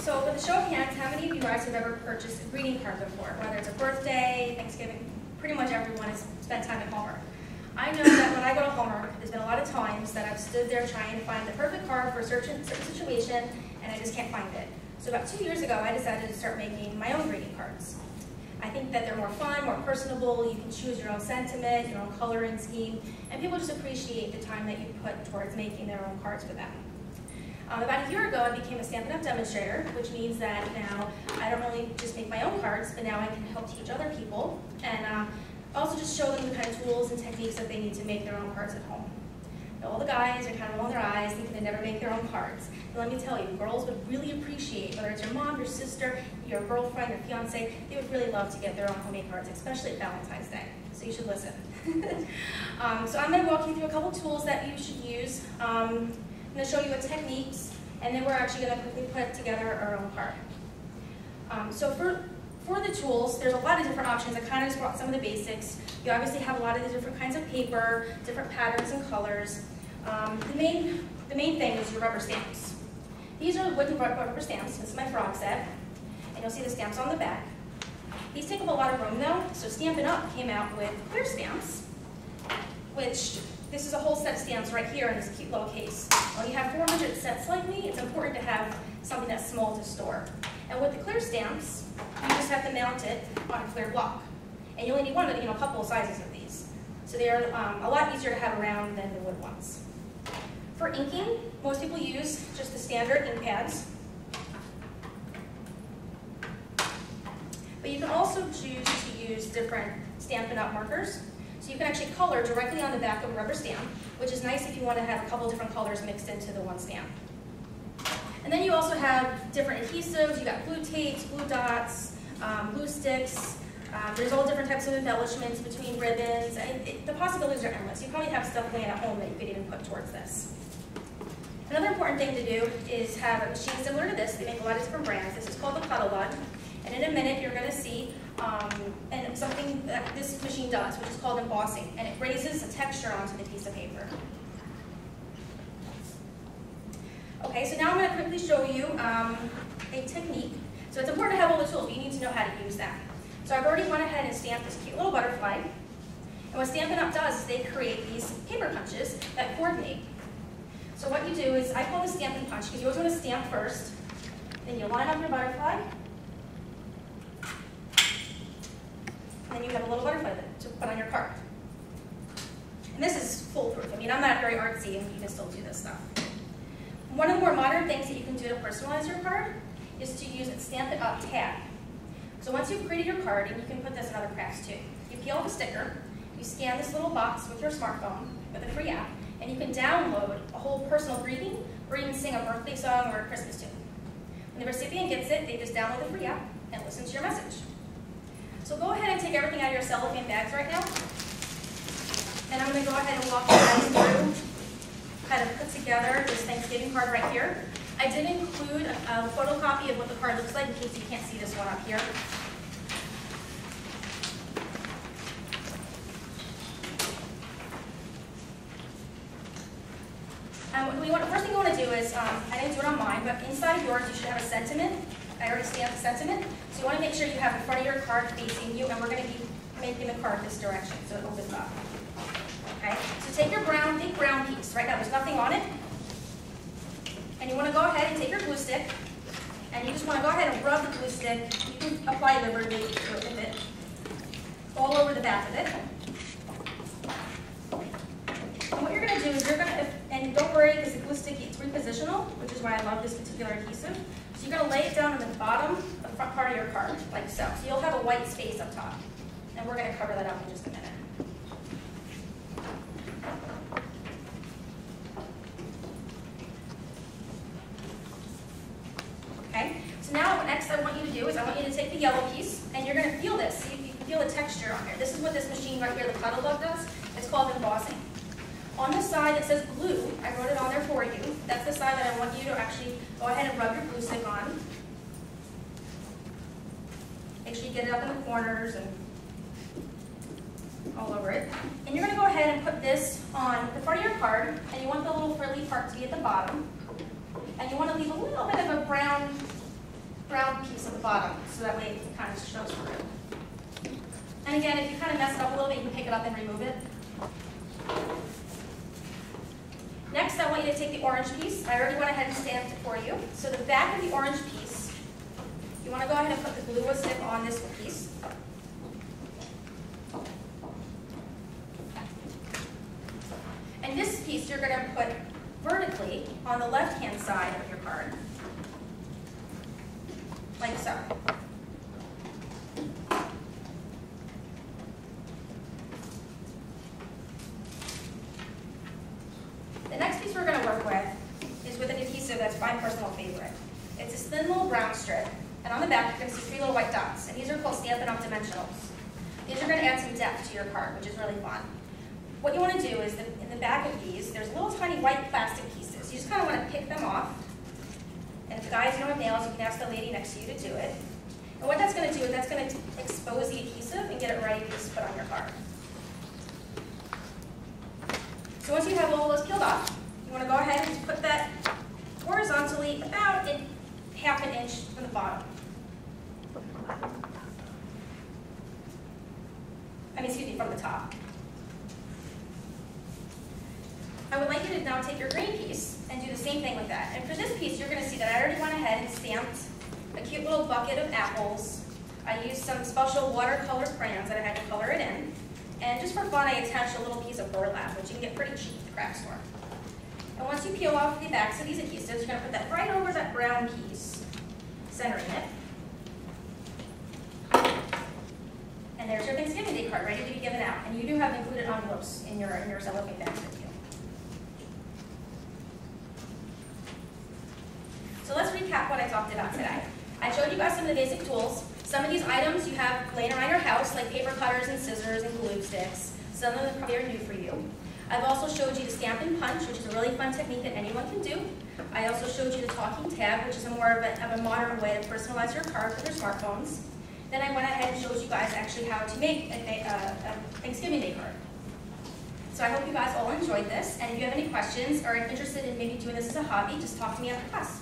So with a show of hands, how many of you guys have ever purchased a greeting card before? Whether it's a birthday, Thanksgiving, pretty much everyone has spent time at Hallmark. I know that when I go to Hallmark, there's been a lot of times that I've stood there trying to find the perfect card for a certain situation, and I just can't find it. So about 2 years ago, I decided to start making my own greeting cards. I think that they're more fun, more personable, you can choose your own sentiment, your own coloring scheme, and people just appreciate the time that you put towards making their own cards for them. About a year ago, I became a Stampin' Up! Demonstrator, which means that now I don't really just make my own cards, but now I can help teach other people, and also just show them the kind of tools and techniques that they need to make their own cards at home. Now, all the guys are kind of rolling their eyes, thinking they never make their own cards. And let me tell you, girls would really appreciate, whether it's your mom, your sister, your girlfriend, your fiance, they would really love to get their own homemade cards, especially at Valentine's Day. So you should listen. So I'm going to walk you through a couple tools that you should use. I'm going to show you what techniques, and then we're actually going to quickly put together our own card. So for the tools, there's a lot of different options. I kind of just brought some of the basics. You obviously have a lot of the different kinds of paper, different patterns and colors. The main thing is your rubber stamps. These are wooden rubber stamps. This is my frog set, and you'll see the stamps on the back. These take up a lot of room though, so Stampin' Up! Came out with clear stamps, which this is a whole set of stamps right here in this cute little case. When you have 400 sets like me, it's important to have something that's small to store. And with the clear stamps, you just have to mount it on a clear block. And you only need a couple of sizes of these. So they're a lot easier to have around than the wood ones. For inking, most people use just the standard ink pads. But you can also choose to use different Stampin' Up! Markers. So you can actually color directly on the back of a rubber stamp, which is nice if you want to have a couple different colors mixed into the one stamp. And then you also have different adhesives. You got glue tapes, glue dots, glue sticks. There's all different types of embellishments between ribbons. And the possibilities are endless. You probably have stuff laying at home that you could even put towards this. Another important thing to do is have a machine similar to this. They make a lot of different brands. This is called the Cuddle Bug. And in a minute, you're going to see something that this machine does, which is called embossing. And it raises a texture onto the piece of paper. Okay, so now I'm going to quickly show you a technique. So it's important to have all the tools, but you need to know how to use them. So I've already went ahead and stamped this cute little butterfly. And what Stampin' Up! Does is they create these paper punches that coordinate. So what you do is, I call this stamp and punch, because you always want to stamp first. Then you line up your butterfly. And then you have a little butterfly to put on your card. And this is foolproof. I mean, I'm not very artsy, and you can still do this stuff. One of the more modern things that you can do to personalize your card is to use a Stampin' Up! Tag. So once you've created your card, and you can put this in other crafts too, you peel off a sticker, you scan this little box with your smartphone with a free app, and you can download a whole personal greeting or even sing a birthday song or a Christmas tune. When the recipient gets it, they just download the free app and listen to your message. So go ahead and take everything out of your cellophane bags right now. And I'm going to go ahead and walk you guys through how to put together this Thanksgiving card right here. I did include a photocopy of what the card looks like in case you can't see this one up here. First thing you want to do is, I didn't do it on mine, but inside of yours you should have a sentiment. I already stamped the sentiment. So you want to make sure you have the front of your card facing you, and we're going to be making the card this direction so it opens up. Okay? So take your big brown piece. Right now there's nothing on it. And you want to go ahead and take your glue stick, and you just want to go ahead and rub the glue stick. You can apply liberally with it all over the back of it. And what you're going to do is and don't worry because the glue stick is repositional, which is why I love this particular adhesive. So you're going to lay it down on the bottom, the front part of your card, like so. So you'll have a white space up top. And we're going to cover that up in just a minute. Okay, so now next I want you to do is I want you to take the yellow piece, and you're going to feel this. You can feel the texture on here. This is what this machine right here, the Cuddle Bug, does. It's called embossing. On the side that says glue, I wrote it on there for you. That's the side that I want you to actually go ahead and rub your glue stick on. Make sure you get it up in the corners and all over it. And you're going to go ahead and put this on the front of your card, and you want the little frilly part to be at the bottom. And you want to leave a little bit of a brown one piece at the bottom, so that way it kind of shows through. And again, if you kind of mess it up a little bit, you can pick it up and remove it. Next, I want you to take the orange piece. I already went ahead and stamped it for you. So the back of the orange piece, you want to go ahead and put the glue stick on this piece. And this piece you're going to put vertically on the left-hand side of your card, like so. The next piece we're going to work with is with an adhesive that's my personal favorite. It's this thin little brown strip, and on the back you're going to see 3 little white dots, and these are called Stampin' Up dimensionals. These are going to add some depth to your card, which is really fun. What you want to do is, in the back of these, there's little tiny white plastic pieces. You just kind of want to pick them off. And if the guys don't have nails, you can ask the lady next to you to do it. And what that's going to do is that's going to expose the adhesive and get it ready to put on your card. So once you have all those peeled off, you want to go ahead and put that horizontally about half an inch from the bottom. From the top. I would like you to now take your green piece and do the same thing with that. And for this piece, you're going to see that I already went ahead and stamped a cute little bucket of apples. I used some special watercolor crayons that I had to color it in. And just for fun, I attached a little piece of burlap, which you can get pretty cheap at the craft store. And once you peel off the backs of these adhesives, you're going to put that right over that brown piece, centering it. And there's your Thanksgiving Day card ready to be given out. And you do have included envelopes in your cellophane bags with you. So let's recap what I talked about today. I showed you guys some of the basic tools. Some of these items you have laying around your house, like paper cutters and scissors and glue sticks. Some of them probably are new for you. I've also showed you the Stampin' Punch, which is a really fun technique that anyone can do. I also showed you the talking tab, which is a more of a modern way to personalize your card with your smartphones. Then I went ahead and showed you guys actually how to make a Thanksgiving Day card. So I hope you guys all enjoyed this, and if you have any questions or are interested in maybe doing this as a hobby, just talk to me after class.